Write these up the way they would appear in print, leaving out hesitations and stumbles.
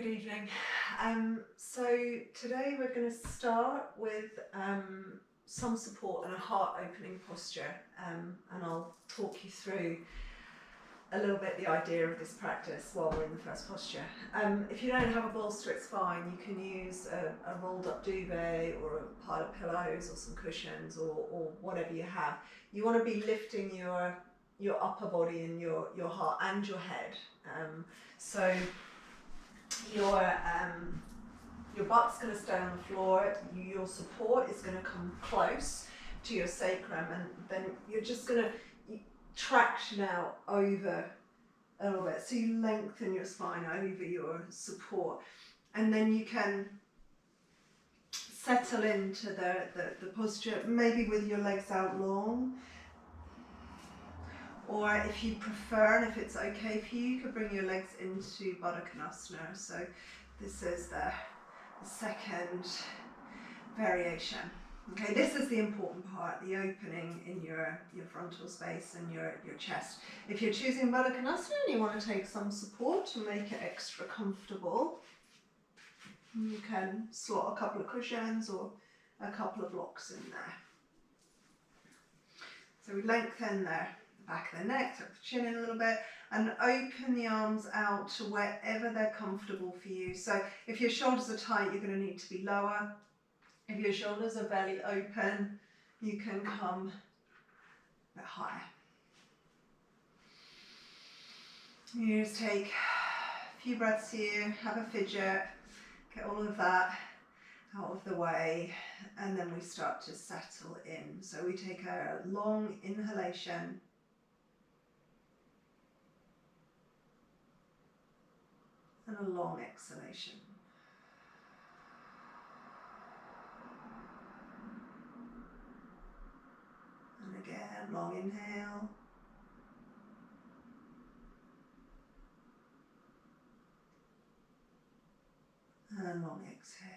Good evening. So today we're going to start with some support and a heart opening posture, and I'll talk you through a little bit the idea of this practice while we're in the first posture. If you don't have a bolster, it's fine. You can use a rolled up duvet or a pile of pillows or some cushions or whatever you have. You want to be lifting your upper body and your heart and your head. So your butt's going to stay on the floor, your support is going to come close to your sacrum, and then you're just going to traction out over a little bit. So you lengthen your spine over your support, and then you can settle into the posture, maybe with your legs out long. Or if you prefer, and if it's okay for you, you could bring your legs into Baddha. So this is the second variation. Okay, this is the important part, the opening in your frontal space and your chest. If you're choosing Baddha and you want to take some support to make it extra comfortable, you can slot a couple of cushions or a couple of blocks in there. So we lengthen the back of the neck, tuck the chin in a little bit, and open the arms out to wherever they're comfortable for you. So if your shoulders are tight, you're going to need to be lower. If your shoulders are belly open, you can come a bit higher. You just take a few breaths here, have a fidget, get all of that out of the way, and then we start to settle in. So we take a long inhalation, and a long exhalation. And again, long inhale. And long exhale.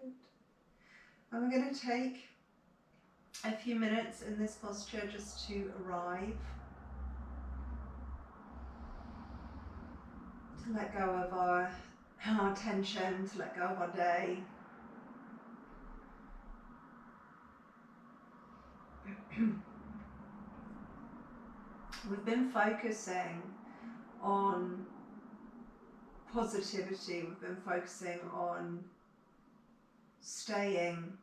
Good. And we're going to take a few minutes in this posture just to arrive, to let go of our tension, to let go of our day. We've been focusing on positivity, we've been focusing on staying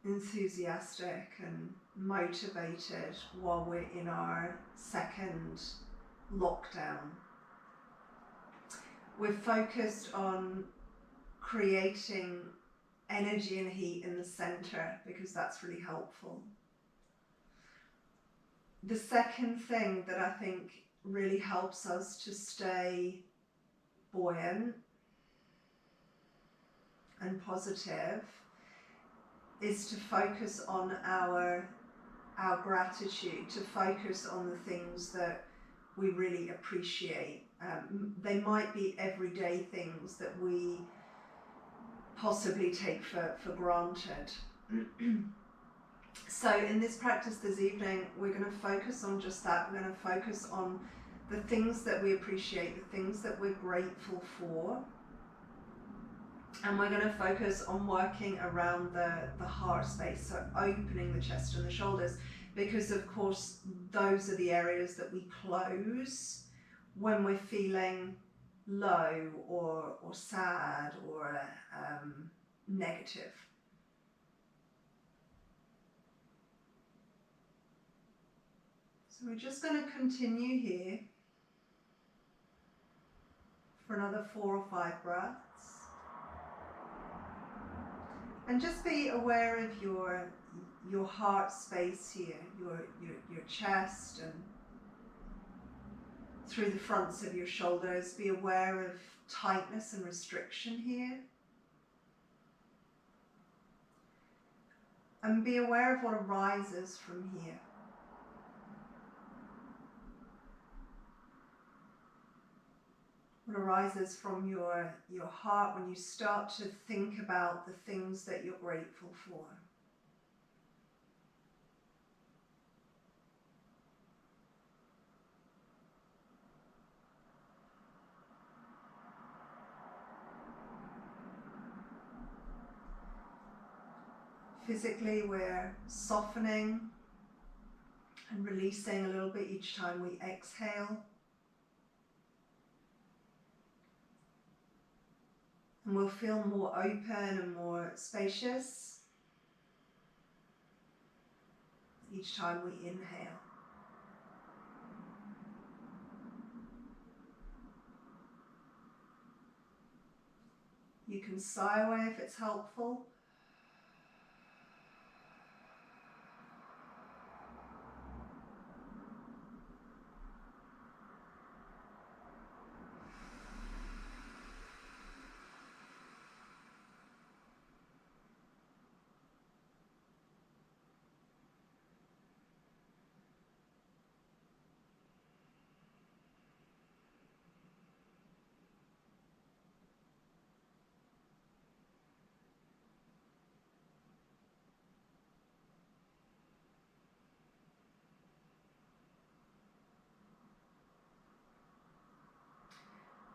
enthusiastic and motivated while we're in our second lockdown. We're focused on creating energy and heat in the center because that's really helpful. The second thing that I think really helps us to stay buoyant and positive is to focus on our gratitude, to focus on the things that we really appreciate. They might be everyday things that we possibly take for granted. So in this practice this evening, we're going to focus on just that. We're going to focus on the things that we appreciate, the things that we're grateful for. And we're going to focus on working around the heart space, so opening the chest and the shoulders, because of course those are the areas that we close when we're feeling low or sad or negative. So we're just going to continue here for another 4 or 5 breaths. And just be aware of your heart space here, your chest and through the fronts of your shoulders. Be aware of tightness and restriction here. And be aware of what arises from here. what arises from your heart when you start to think about the things that you're grateful for. Physically, we're softening and releasing a little bit each time we exhale. And we'll feel more open and more spacious each time we inhale. You can sigh away if it's helpful.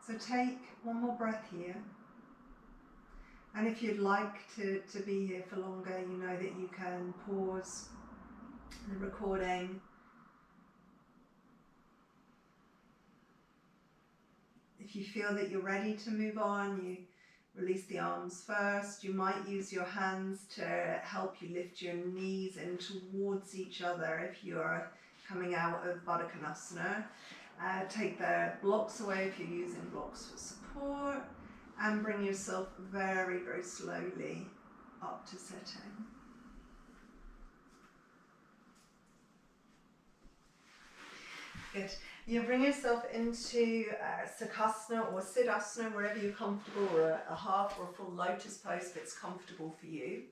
So take one more breath here. And if you'd like to be here for longer, you know that you can pause the recording. If you feel that you're ready to move on, you release the arms first. You might use your hands to help you lift your knees in towards each other if you're coming out of Baddha Konasana. Take the blocks away if you're using blocks for support, and bring yourself very, very slowly up to sitting. Good. You bring yourself into Sukhasana or Siddhasana, wherever you're comfortable, or a half or a full lotus pose if it's comfortable for you.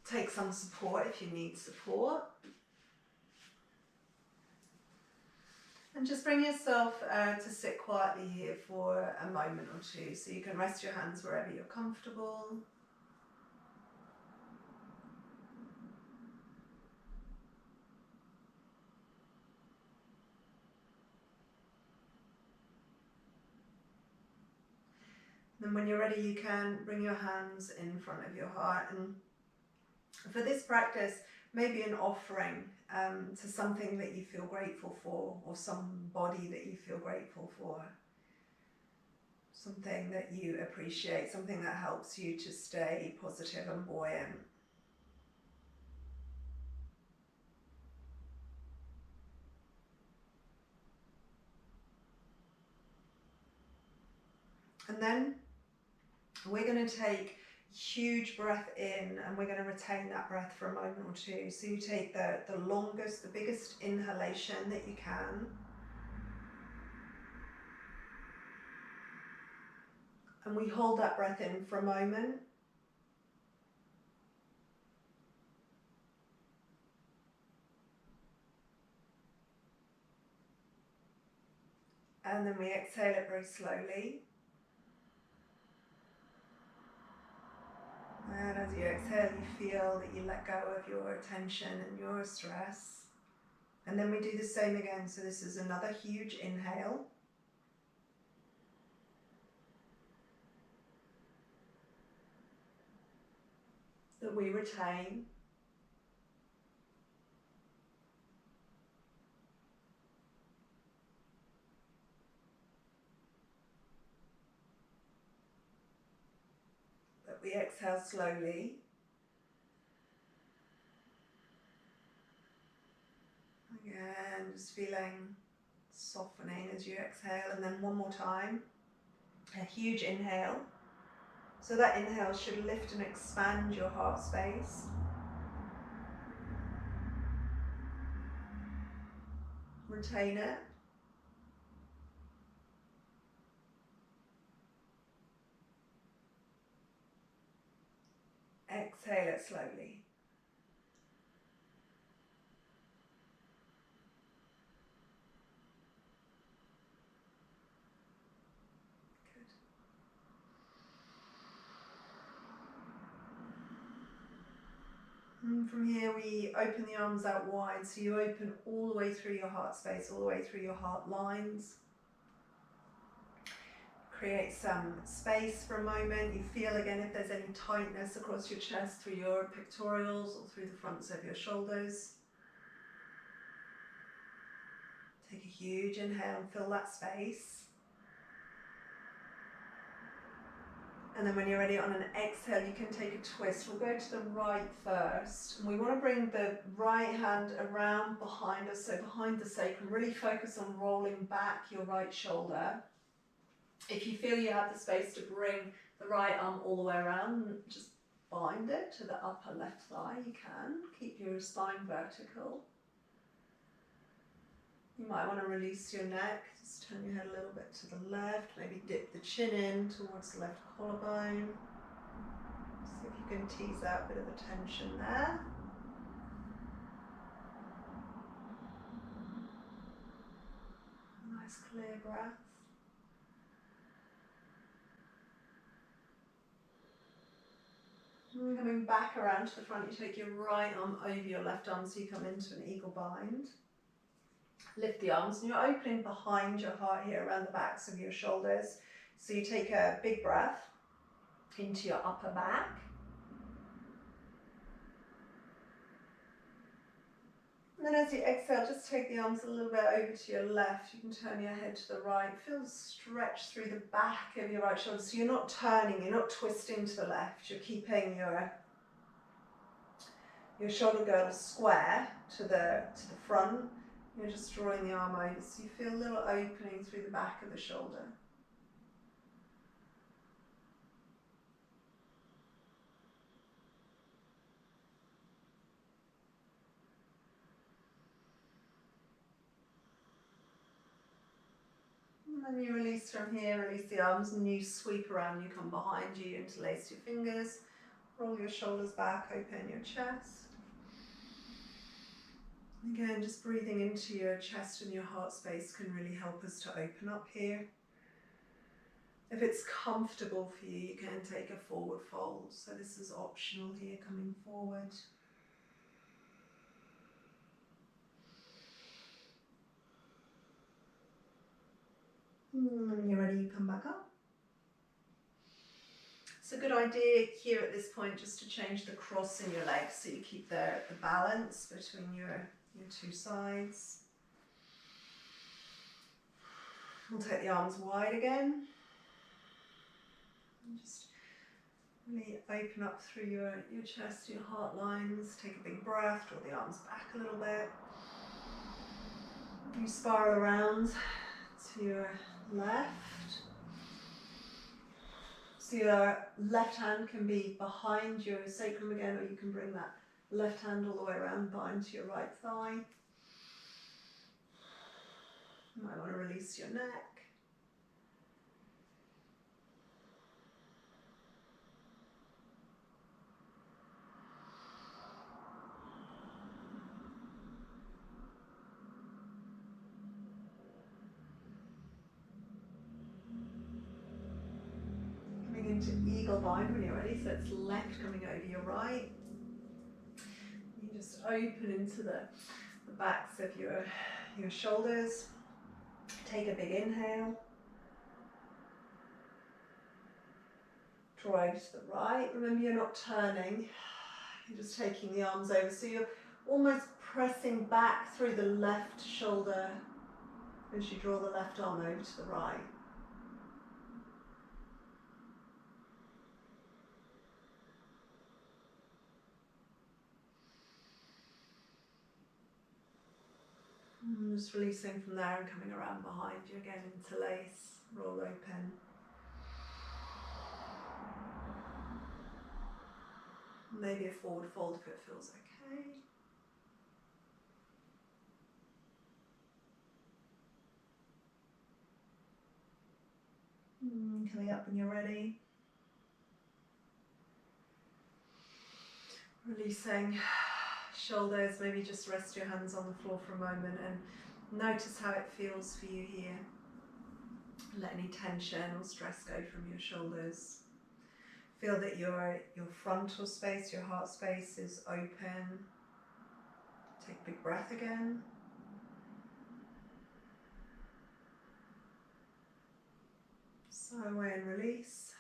Take some support if you need support. And just bring yourself to sit quietly here for a moment or two. So you can rest your hands wherever you're comfortable. Then when you're ready, you can bring your hands in front of your heart. And for this practice, maybe an offering to something that you feel grateful for, or somebody that you feel grateful for. Something that you appreciate, something that helps you to stay positive and buoyant. And then we're going to take huge breath in, and we're going to retain that breath for a moment or two. So you take the longest, the biggest inhalation that you can. And we hold that breath in for a moment. And then we exhale it very slowly. And as you exhale, you feel that you let go of your tension and your stress. And then we do the same again. So this is another huge inhale. That we retain. That we exhale slowly. Again, just feeling softening as you exhale. And then one more time, a huge inhale. So that inhale should lift and expand your heart space. Retain it. Exhale it slowly. And from here we open the arms out wide, so you open all the way through your heart space, all the way through your heart lines. Create some space for a moment. You feel again if there's any tightness across your chest through your pectorals or through the fronts of your shoulders. Take a huge inhale and fill that space. And then when you're ready on an exhale, you can take a twist. We'll go to the right first. And we want to bring the right hand around behind us, so behind the sacrum. Really focus on rolling back your right shoulder. If you feel you have the space to bring the right arm all the way around, just bind it to the upper left thigh. You can. Keep your spine vertical. You might want to release your neck, just turn your head a little bit to the left, maybe dip the chin in towards the left collarbone. See if you can tease out a bit of the tension there. Nice clear breath. And coming back around to the front, you take your right arm over your left arm, so you come into an eagle bind. Lift the arms, and you're opening behind your heart here, around the backs of your shoulders. So you take a big breath into your upper back. And then as you exhale, just take the arms a little bit over to your left. You can turn your head to the right. Feel the stretch through the back of your right shoulder. So you're not turning, you're not twisting to the left. You're keeping your shoulder girdle square to the front. You're just drawing the arm over, so you feel a little opening through the back of the shoulder. And then you release from here, release the arms, and you sweep around, you come behind you, interlace your fingers, roll your shoulders back, open your chest. Again, just breathing into your chest and your heart space can really help us to open up here. If it's comfortable for you, you can take a forward fold. So this is optional here, coming forward. When you're ready, you come back up. It's a good idea here at this point just to change the cross in your legs, so you keep the balance between your two sides. We'll take the arms wide again. And just really open up through your chest, your heart lines. Take a big breath, draw the arms back a little bit. You spiral around to your left. So your left hand can be behind your sacrum again, or you can bring that left hand all the way around, bind to your right thigh. You might want to release your neck. Coming into eagle bind when you're ready, so it's left coming over your right. You just open into the backs of your shoulders. Take a big inhale. Draw over to the right. Remember, you're not turning. You're just taking the arms over. So you're almost pressing back through the left shoulder as you draw the left arm over to the right. And just releasing from there and coming around behind you again, interlace, roll open. Maybe a forward fold if it feels okay. Coming up when you're ready. Releasing shoulders, maybe just rest your hands on the floor for a moment and notice how it feels for you here. Let any tension or stress go from your shoulders. Feel that your frontal space, your heart space is open. Take a big breath again. Sigh away and release.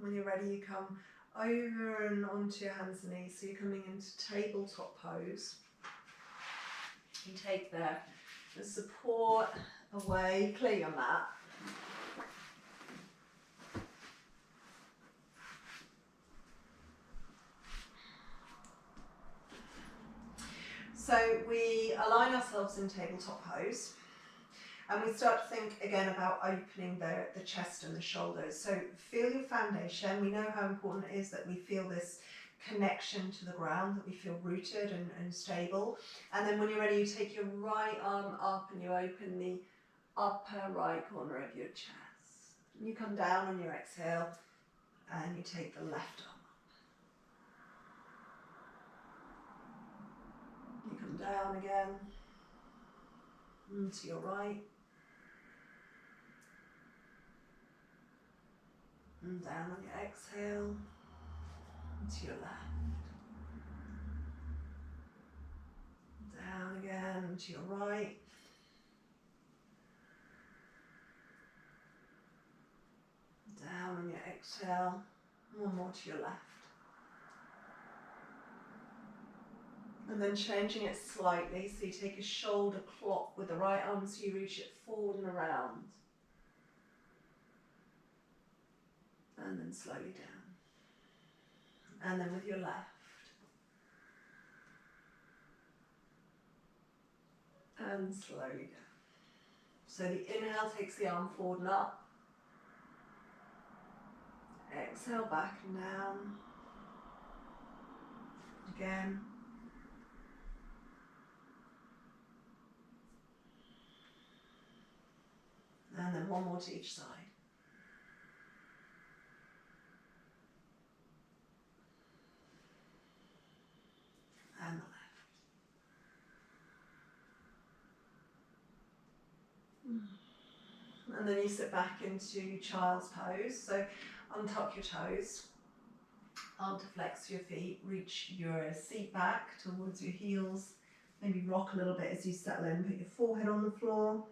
When you're ready, you come over and onto your hands and knees. So you're coming into tabletop pose. You take the support away, clear your mat. So we align ourselves in tabletop pose. And we start to think again about opening the chest and the shoulders. So feel your foundation. We know how important it is that we feel this connection to the ground, that we feel rooted and stable. And then when you're ready, you take your right arm up and you open the upper right corner of your chest. And you come down on your exhale and you take the left arm up. You come down again and to your right. And down on your exhale, and to your left. Down again, and to your right. Down on your exhale, one more to your left. And then changing it slightly, so you take a shoulder clock with the right arm, so you reach it forward and around. And then slowly down. And then with your left. And slowly down. So the inhale takes the arm forward and up. Exhale back and down. Again. And then one more to each side. And the left. And then you sit back into child's pose. So untuck your toes, arm to flex your feet, reach your seat back towards your heels, maybe rock a little bit as you settle in, put your forehead on the floor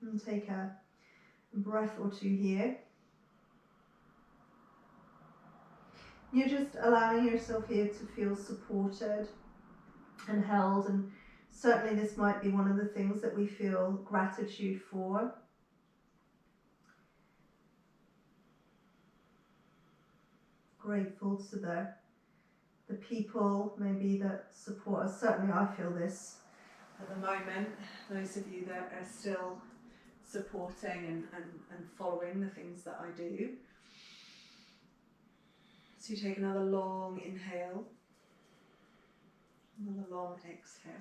and take a breath or two here. You're just allowing yourself here to feel supported and held, and certainly this might be one of the things that we feel gratitude for. Grateful to the people maybe that support us. Certainly I feel this at the moment. Those of you that are still supporting and following the things that I do. So you take another long inhale. Another long exhale.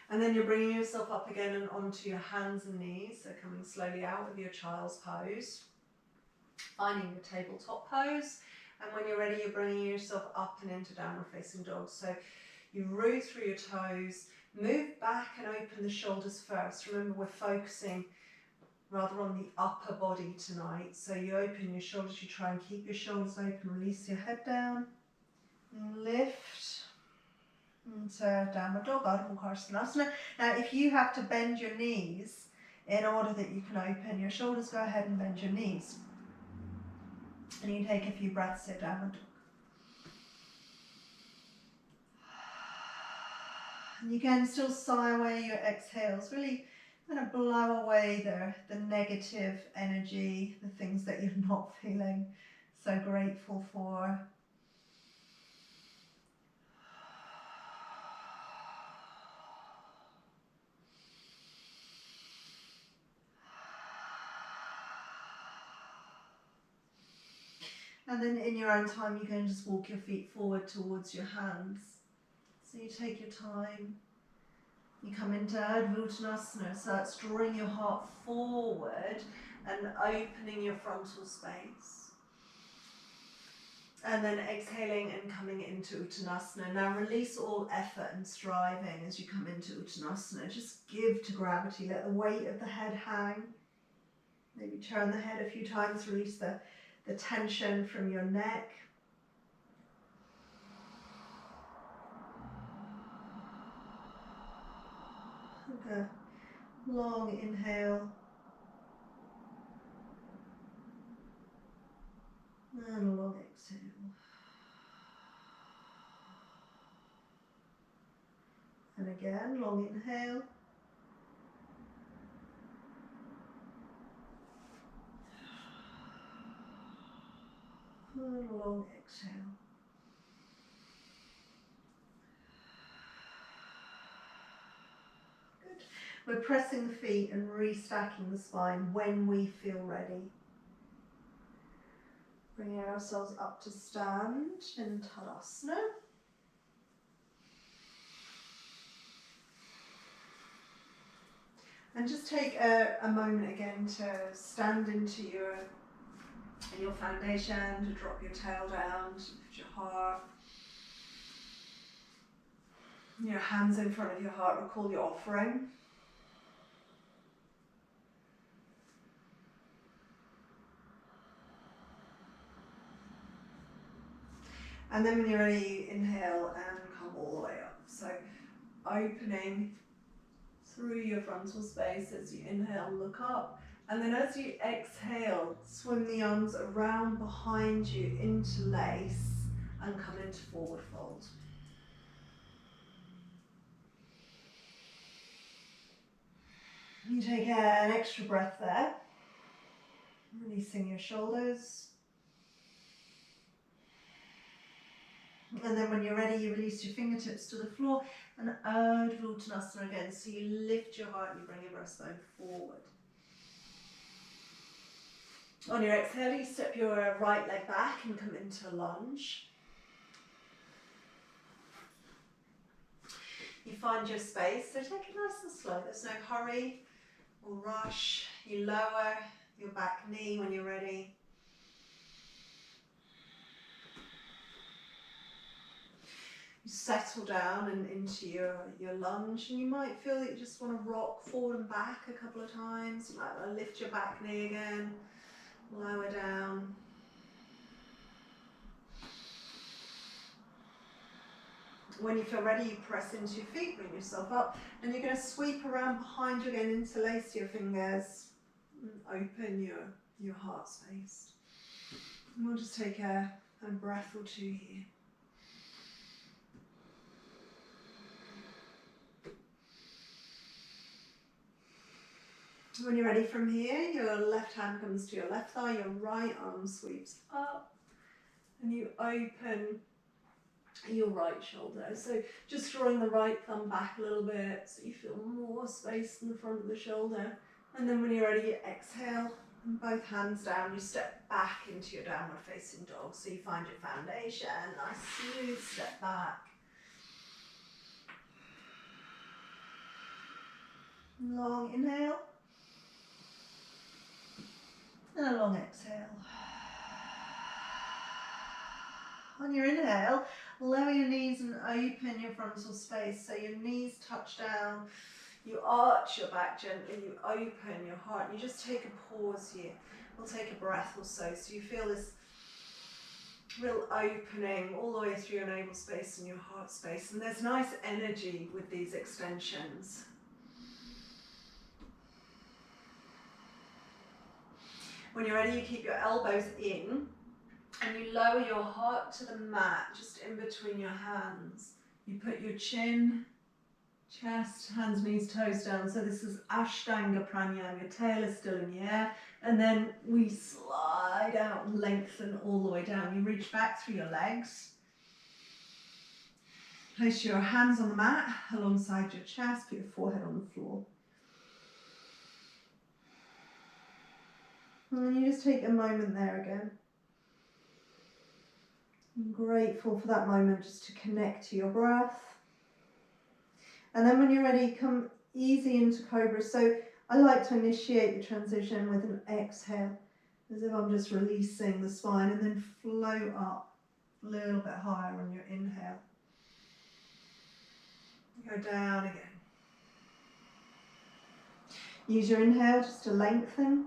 And then you're bringing yourself up again and onto your hands and knees. So coming slowly out of your child's pose. Finding your tabletop pose. And when you're ready, you're bringing yourself up and into downward facing dog. So you root through your toes. Move back and open the shoulders first. Remember, we're focusing rather on the upper body tonight. So you open your shoulders. You try and keep your shoulders open. Release your head down. And lift. Into downward dog, Ardha Mukha Svanasana. Now, if you have to bend your knees in order that you can open your shoulders, go ahead and bend your knees. And you take a few breaths here, downward dog. And you can still sigh away your exhales, really kind of blow away the negative energy, the things that you're not feeling so grateful for. And then in your own time, you can just walk your feet forward towards your hands. So you take your time. You come into Ardha Uttanasana, so that's drawing your heart forward and opening your frontal space. And then exhaling and coming into Uttanasana. Now release all effort and striving as you come into Uttanasana. Just give to gravity, let the weight of the head hang. Maybe turn the head a few times, release the tension from your neck. Take a long inhale and a long exhale. And again, long inhale. And a long exhale. Good. We're pressing the feet and restacking the spine when we feel ready. Bringing ourselves up to stand in Tadasana. And just take a moment again to stand into your foundation, to drop your tail down, to lift your heart. Your hands in front of your heart, recall your offering. And then when you're ready, inhale and come all the way up. So opening through your frontal space as you inhale, look up. And then as you exhale, swim the arms around behind you into lace and come into forward fold. You take an extra breath there, releasing your shoulders. And then when you're ready, you release your fingertips to the floor and Ardha Uttanasana again. So you lift your heart and you bring your breastbone forward. On your exhale, you step your right leg back and come into lunge. You find your space, so take it nice and slow. There's no hurry or rush. You lower your back knee when you're ready. You settle down and into your lunge, and you might feel that you just want to rock forward and back a couple of times. You might want to lift your back knee again, lower down. When you feel ready, you press into your feet, bring yourself up, and you're going to sweep around behind you again, interlace your fingers, and open your heart space. And we'll just take a breath or two here. When you're ready from here, your left hand comes to your left thigh, your right arm sweeps up, and you open your right shoulder. So just drawing the right thumb back a little bit so you feel more space in the front of the shoulder. And then when you're ready, you exhale, and both hands down, you step back into your downward facing dog. So you find your foundation, nice smooth step back. Long inhale. And a long exhale. On your inhale, lower your knees and open your frontal space so your knees touch down. You arch your back gently, you open your heart, and you just take a pause here. We'll take a breath or so you feel this real opening all the way through your navel space and your heart space. And there's nice energy with these extensions. When you're ready, you keep your elbows in and you lower your heart to the mat, just in between your hands. You put your chin, chest, hands, knees, toes down. So this is Ashtanga Pranayama. Your tail is still in the air. And then we slide out and lengthen all the way down. You reach back through your legs. Place your hands on the mat alongside your chest. Put your forehead on the floor. And then you just take a moment there again. I'm grateful for that moment just to connect to your breath. And then when you're ready, come easy into Cobra. So I like to initiate the transition with an exhale, as if I'm just releasing the spine, and then float up a little bit higher on your inhale. Go down again. Use your inhale just to lengthen.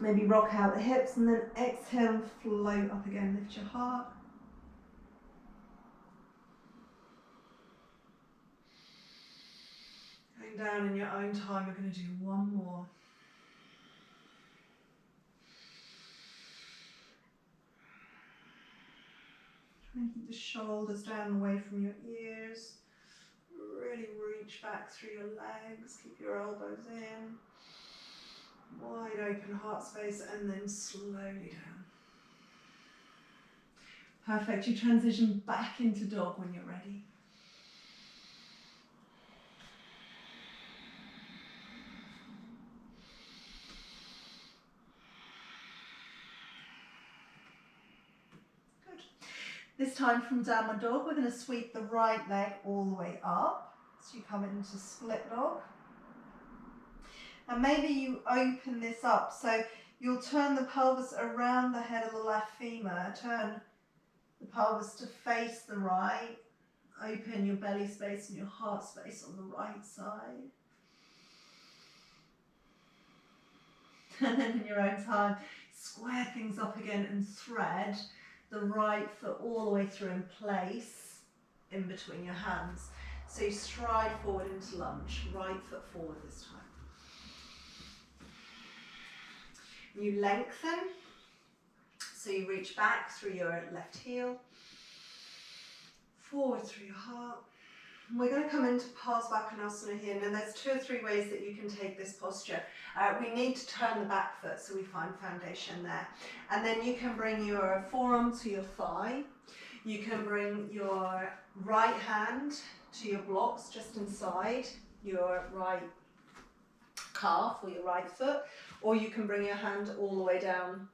Maybe rock out the hips and then exhale and float up again. Lift your heart. Going down in your own time, we're going to do one more. Try and keep the shoulders down away from your ears. Really reach back through your legs. Keep your elbows in. Wide open heart space and then slowly down. Perfect. You transition back into dog when you're ready. Good. This time from downward dog, we're going to sweep the right leg all the way up. So you come into split dog. And maybe you open this up, so you'll turn the pelvis around the head of the left femur, turn the pelvis to face the right, open your belly space and your heart space on the right side. And then in your own time, square things up again and thread the right foot all the way through in place in between your hands. So you stride forward into lunge, right foot forward this time. You lengthen, so you reach back through your left heel, forward through your heart. And we're going to come into Parsvakonasana here. Now there's 2 or 3 ways that you can take this posture. We need to turn the back foot so we find foundation there. And then you can bring your forearm to your thigh. You can bring your right hand to your blocks just inside your right calf or your right foot. Or you can bring your hand all the way down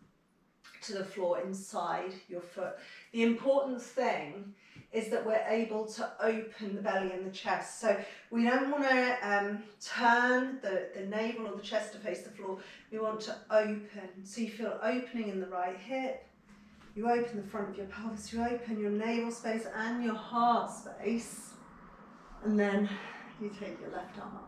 to the floor inside your foot. The important thing is that we're able to open the belly and the chest. So we don't want to turn the navel or the chest to face the floor. We want to open. So you feel opening in the right hip. You open the front of your pelvis. You open your navel space and your heart space. And then you take your left arm up.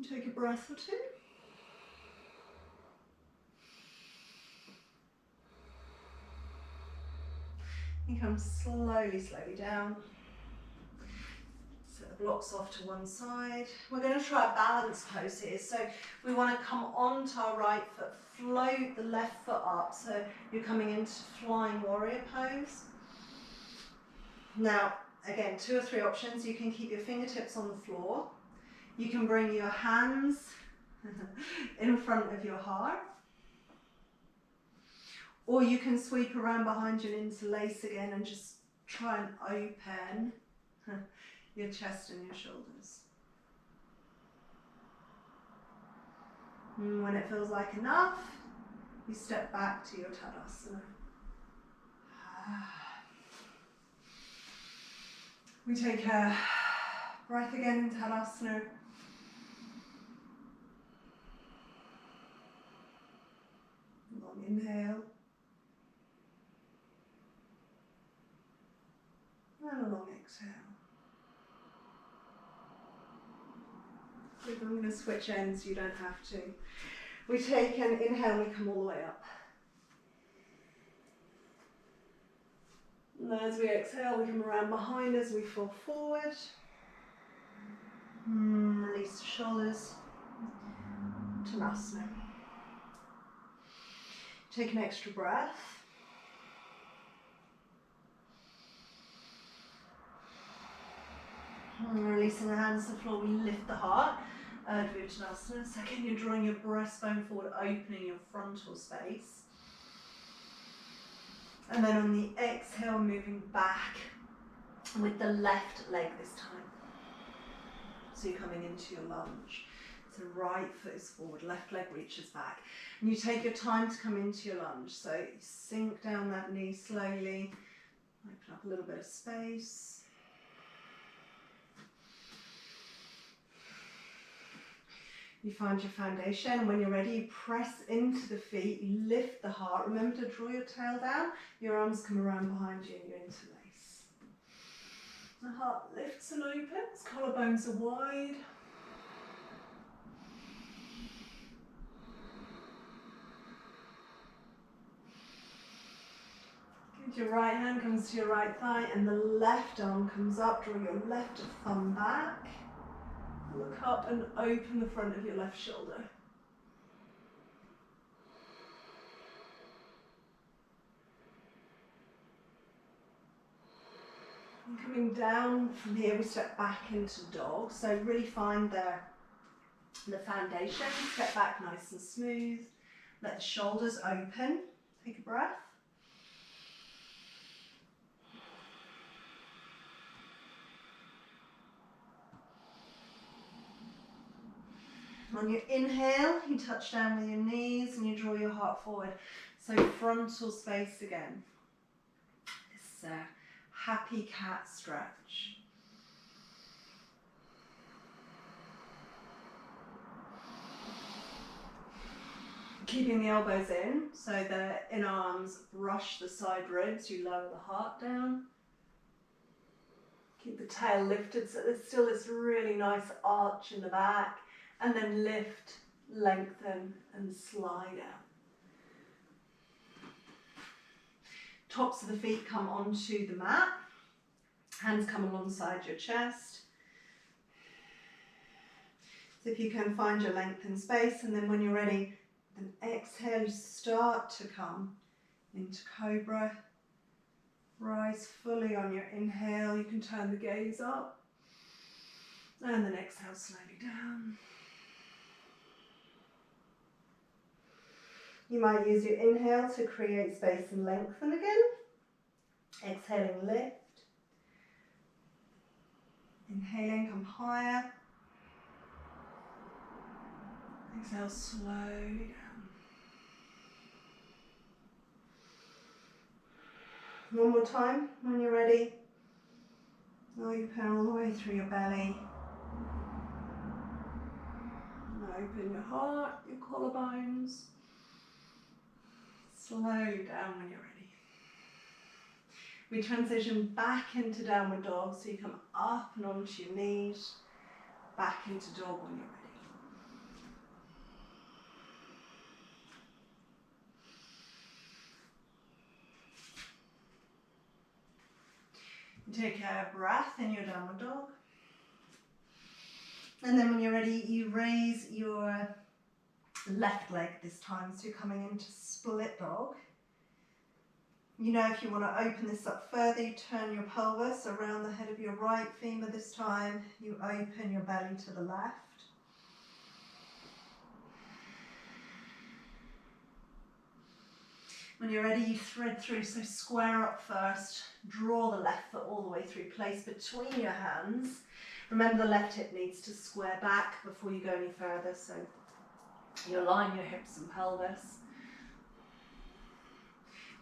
Take a breath or two. You come slowly down. Set the blocks off to one side. We're going to try a balance pose here. So we want to come onto our right foot, float the left foot up. So you're coming into flying warrior pose. Now, again, 2 or 3 options. You can keep your fingertips on the floor. You can bring your hands in front of your heart, or you can sweep around behind you and interlace again and just try and open your chest and your shoulders. And when it feels like enough, you step back to your Tadasana. We take a breath again in Tadasana. Long inhale. And a long exhale. I'm going to switch ends, you don't have to. We take an inhale, we come all the way up. And as we exhale, we come around behind as we fall forward. Release the shoulders. Tanasana. Take an extra breath. Releasing the hands to the floor, we lift the heart. Urdhva Uttanasana. So again, you're drawing your breastbone forward, opening your frontal space. And then on the exhale, moving back with the left leg this time. So you're coming into your lunge. So right foot is forward, left leg reaches back. And you take your time to come into your lunge. So you sink down that knee slowly, open up a little bit of space. You find your foundation, and when you're ready, you press into the feet, you lift the heart. Remember to draw your tail down, your arms come around behind you and you interlace. The heart lifts and opens, collarbones are wide. Good, your right hand comes to your right thigh and the left arm comes up. Draw your left thumb back. Look up and open the front of your left shoulder. And coming down from here, we step back into dog. So really find the foundation. Step back nice and smooth. Let the shoulders open. Take a breath. On your inhale, you touch down with your knees and you draw your heart forward. So frontal space again. This happy cat stretch. Keeping the elbows in, so the inner arms brush the side ribs, you lower the heart down. Keep the tail lifted so there's still this really nice arch in the back. And then lift, lengthen and slide out. Tops of the feet come onto the mat. Hands come alongside your chest. So if you can find your length and space, and then when you're ready, then exhale, you start to come into cobra. Rise fully on your inhale. You can turn the gaze up. And then exhale slowly down. You might use your inhale to create space and lengthen again. Exhaling, lift. Inhaling, come higher. Exhale, slowly down. One more time, when you're ready. Open all the way through your belly. And open your heart, your collarbones. Slowly down when you're ready. We transition back into downward dog, so you come up and onto your knees, back into dog when you're ready. Take a breath in your downward dog. And then when you're ready, you raise your left leg this time, so you're coming into split dog. You know, if you want to open this up further, you turn your pelvis around the head of your right femur this time. You open your belly to the left. When you're ready, you thread through, so square up first. Draw the left foot all the way through, place between your hands. Remember, the left hip needs to square back before you go any further, so you align your hips and pelvis.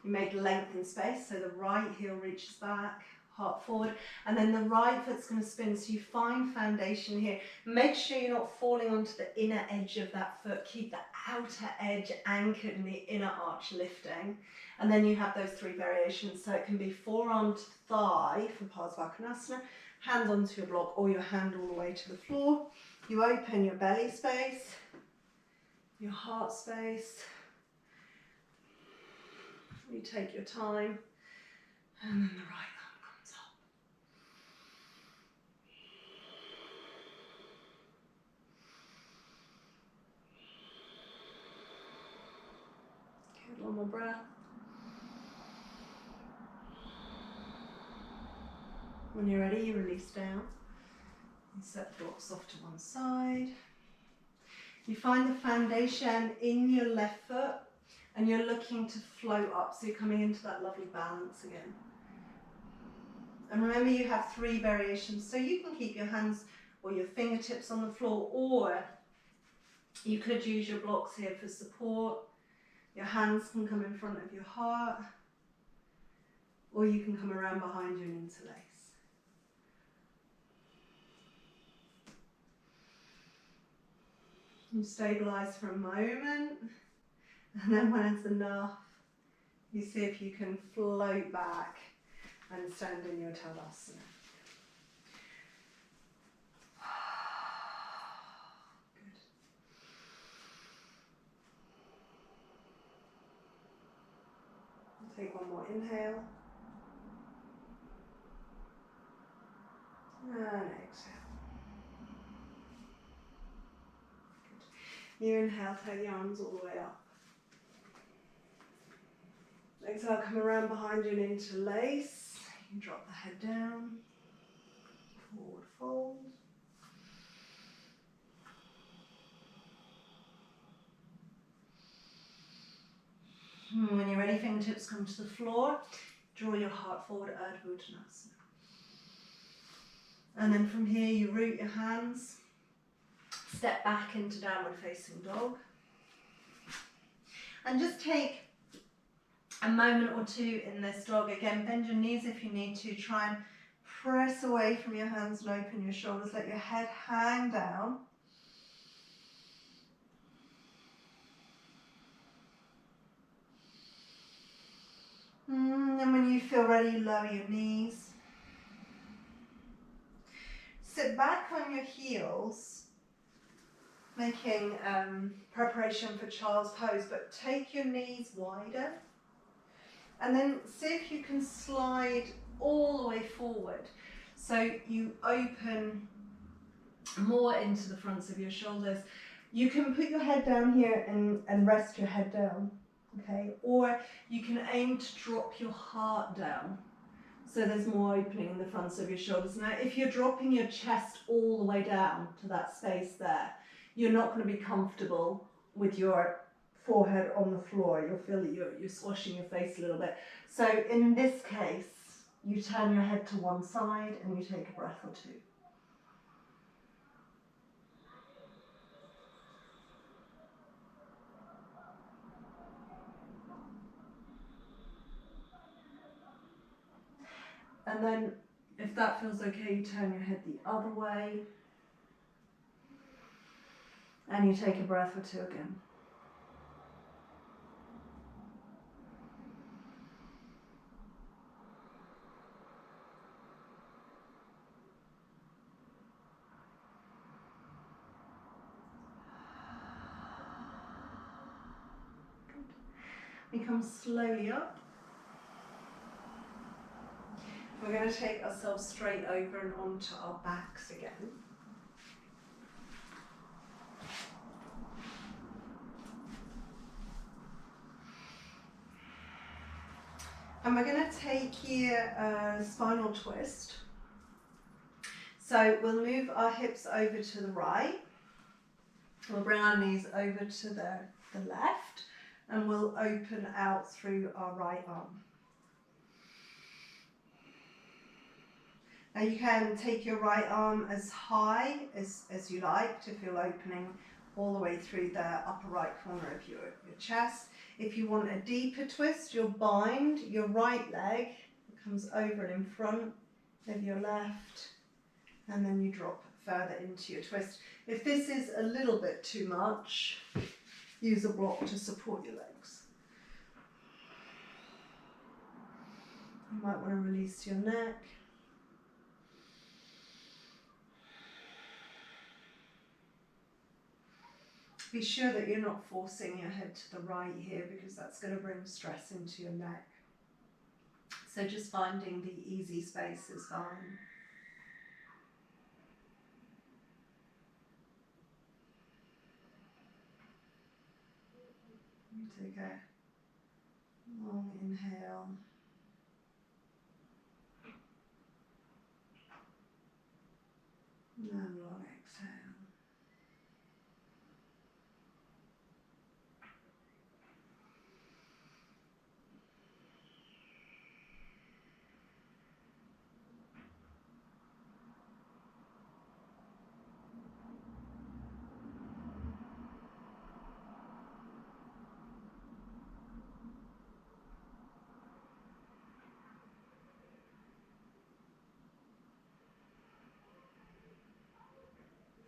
You make length and space, so the right heel reaches back, heart forward, and then the right foot's going to spin, so you find foundation here. Make sure you're not falling onto the inner edge of that foot. Keep the outer edge anchored and the inner arch lifting. And then you have those three variations, so it can be forearm to thigh for Parsvakonasana, hands onto your block, or your hand all the way to the floor. You open your belly space, your heart space. You take your time, and then the right arm comes up. Good, one more breath. When you're ready, you release down. You set the blocks off to one side. You find the foundation in your left foot, and you're looking to float up, so you're coming into that lovely balance again. And remember, you have three variations, so you can keep your hands or your fingertips on the floor, or you could use your blocks here for support. Your hands can come in front of your heart, or you can come around behind you and interlace. You stabilize for a moment. And then when it's enough, you see if you can float back and stand in your Tadasana. Take one more inhale. And exhale. Good. You inhale, take the arms all the way up. Exhale, come around behind you and interlace. You drop the head down. Forward fold. When you're ready, fingertips come to the floor. Draw your heart forward, Urdhva Uttanasana. And then from here, you root your hands. Step back into downward facing dog. And just take a moment or two in this dog. Again, bend your knees if you need to. Try and press away from your hands and open your shoulders. Let your head hang down. And when you feel ready, lower your knees. Sit back on your heels, making preparation for child's pose, but take your knees wider. And then see if you can slide all the way forward. So you open more into the fronts of your shoulders. You can put your head down here and rest your head down, okay? Or you can aim to drop your heart down. So there's more opening in the fronts of your shoulders. Now, if you're dropping your chest all the way down to that space there, you're not going to be comfortable with your forehead on the floor. You'll feel that you're squashing your face a little bit. So in this case, you turn your head to one side and you take a breath or two. And then, if that feels okay, you turn your head the other way. And you take a breath or two again. Good. We come slowly up. We're going to take ourselves straight over and onto our backs again. And we're going to take here a spinal twist. So we'll move our hips over to the right. We'll bring our knees over to the left. And we'll open out through our right arm. Now you can take your right arm as high as you like to feel opening all the way through the upper right corner of your chest. If you want a deeper twist, you'll bind your right leg. It comes over and in front of your left, and then you drop further into your twist. If this is a little bit too much, use a block to support your legs. You might want to release your neck. Be sure that you're not forcing your head to the right here, because that's going to bring stress into your neck. So just finding the easy space is fine. You take a long inhale. And a long exhale.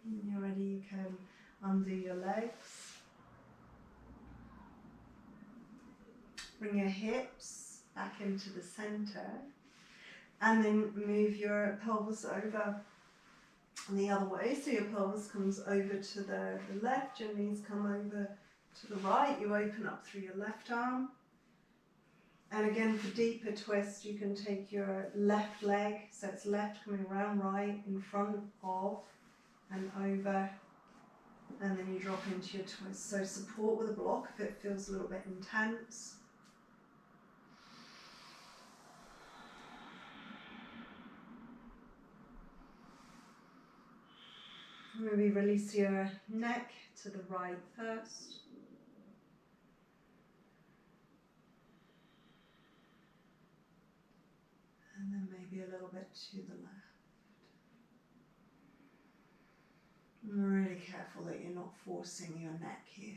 When you're ready, you can undo your legs. Bring your hips back into the center, and then move your pelvis over the other way. So your pelvis comes over to the left, your knees come over to the right. You open up through your left arm. And again, for deeper twist, you can take your left leg, so it's left coming round right, in front of and over, and then you drop into your twist. So support with a block if it feels a little bit intense. Maybe release your neck to the right first. And then maybe a little bit to the left. I'm really careful that you're not forcing your neck here.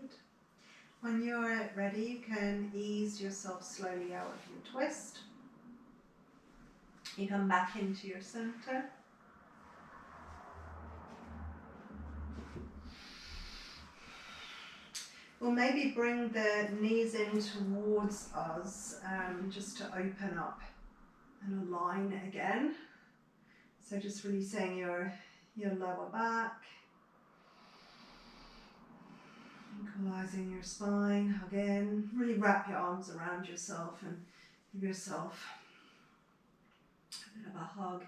Good. When you're ready, you can ease yourself slowly out of your twist. You come back into your center. We'll maybe bring the knees in towards us, just to open up and align again. So just releasing your lower back, equalizing your spine, hug in. Really wrap your arms around yourself and give yourself a bit of a hug.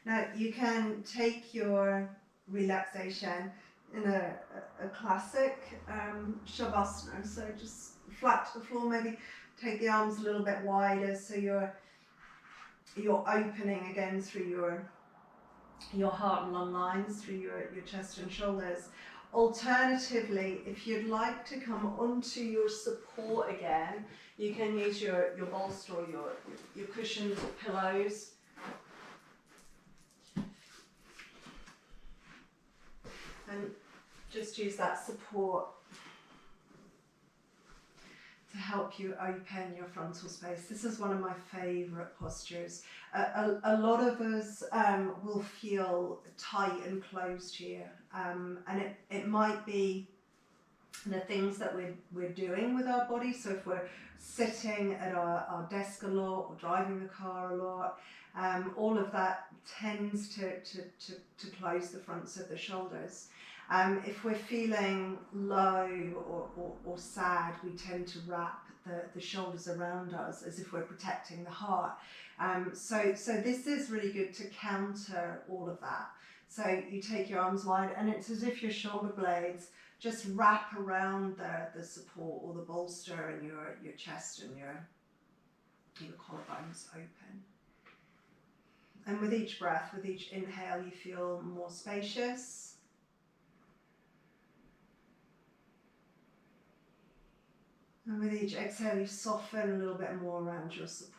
Now you can take your relaxation in a classic shavasana, so just flat to the floor, maybe take the arms a little bit wider so you're opening again through your heart and lung lines, through your chest and shoulders. Alternatively, if you'd like to come onto your support again, you can use your bolster or your cushions or pillows. And just use that support to help you open your frontal space. This is one of my favourite postures. A lot of us will feel tight and closed here, and it might be the things that we're doing with our body. So if we're sitting at our desk a lot or driving the car a lot, all of that tends to close the fronts of the shoulders. If we're feeling low or sad, we tend to wrap the shoulders around us as if we're protecting the heart. So this is really good to counter all of that. So you take your arms wide and it's as if your shoulder blades just wrap around the support or the bolster and your chest and your collarbones open. And with each breath, with each inhale, you feel more spacious. And with each exhale, you soften a little bit more around your support.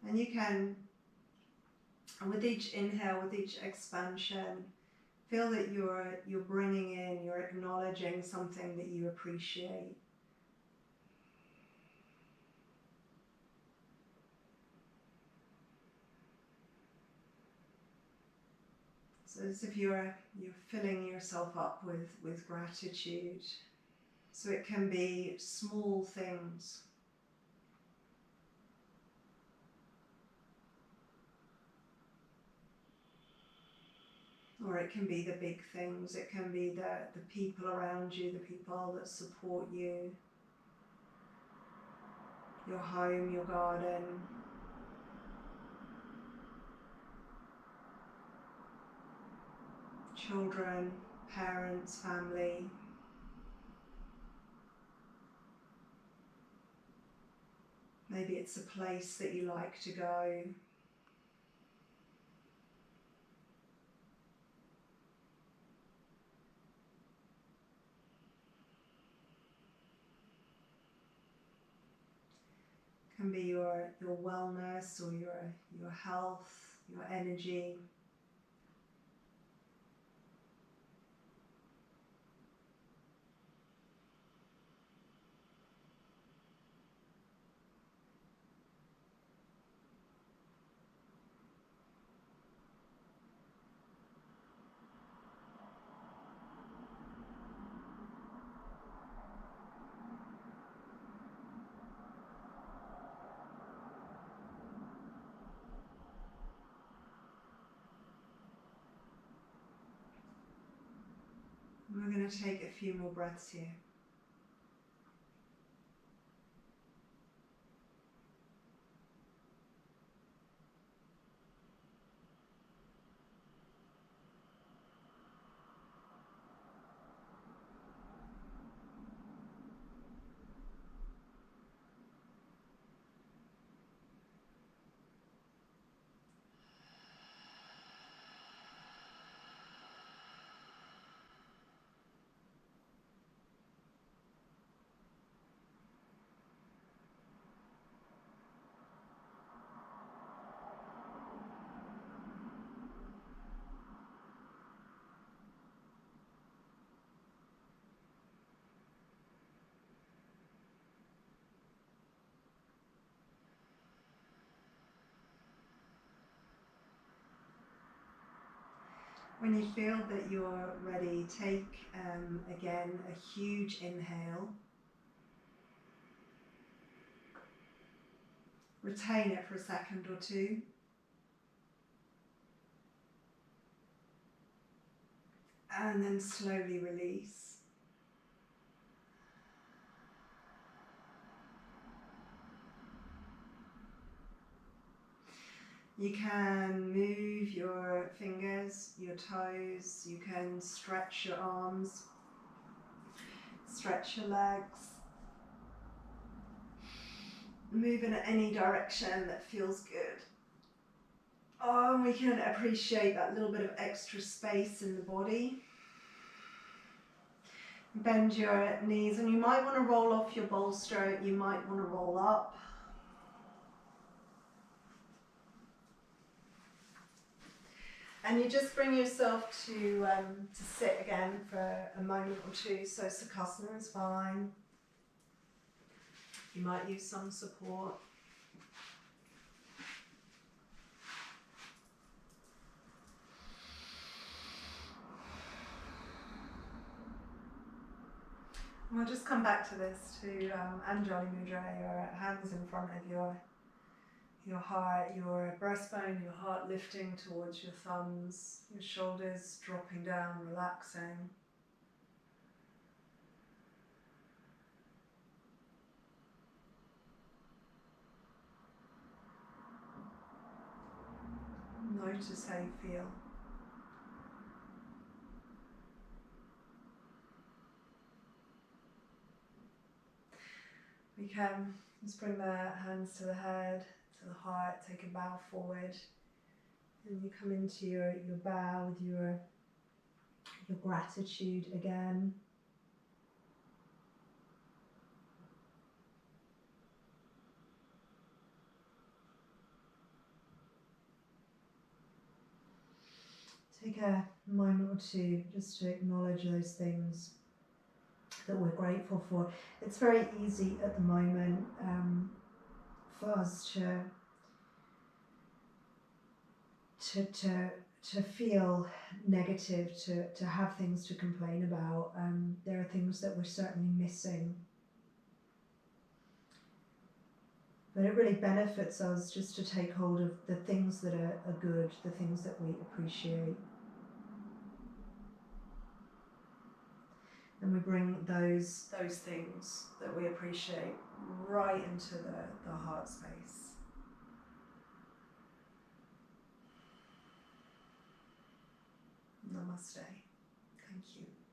And you can, with each inhale, with each expansion, feel that you're bringing in, you're acknowledging something that you appreciate. So as if you're filling yourself up with gratitude. So it can be small things. Or it can be the big things. It can be the people around you, the people that support you, your home, your garden. Children, parents, family. Maybe it's a place that you like to go. Can be your wellness or your health, your energy. We're going to take a few more breaths here. When you feel that you're ready, take again a huge inhale. Retain it for a second or two. And then slowly release. You can move your fingers, your toes, you can stretch your arms, stretch your legs. Move in any direction that feels good. Oh, and we can appreciate that little bit of extra space in the body. Bend your knees, and you might want to roll off your bolster, you might want to roll up. And you just bring yourself to sit again for a moment or two. So Sukhasana is fine. You might use some support. And we'll just come back to this, to Anjali Mudra, your hands in front of your heart, your breastbone, your heart lifting towards your thumbs, your shoulders dropping down, relaxing. Notice how you feel. We can just bring the hands to the head, to the heart, take a bow forward. And you come into your bow with your gratitude again. Take a moment or two just to acknowledge those things that we're grateful for. It's very easy at the moment for us to feel negative, to have things to complain about. There are things that we're certainly missing. But it really benefits us just to take hold of the things that are good, the things that we appreciate. And we bring those things that we appreciate right into the heart space. Namaste. Thank you.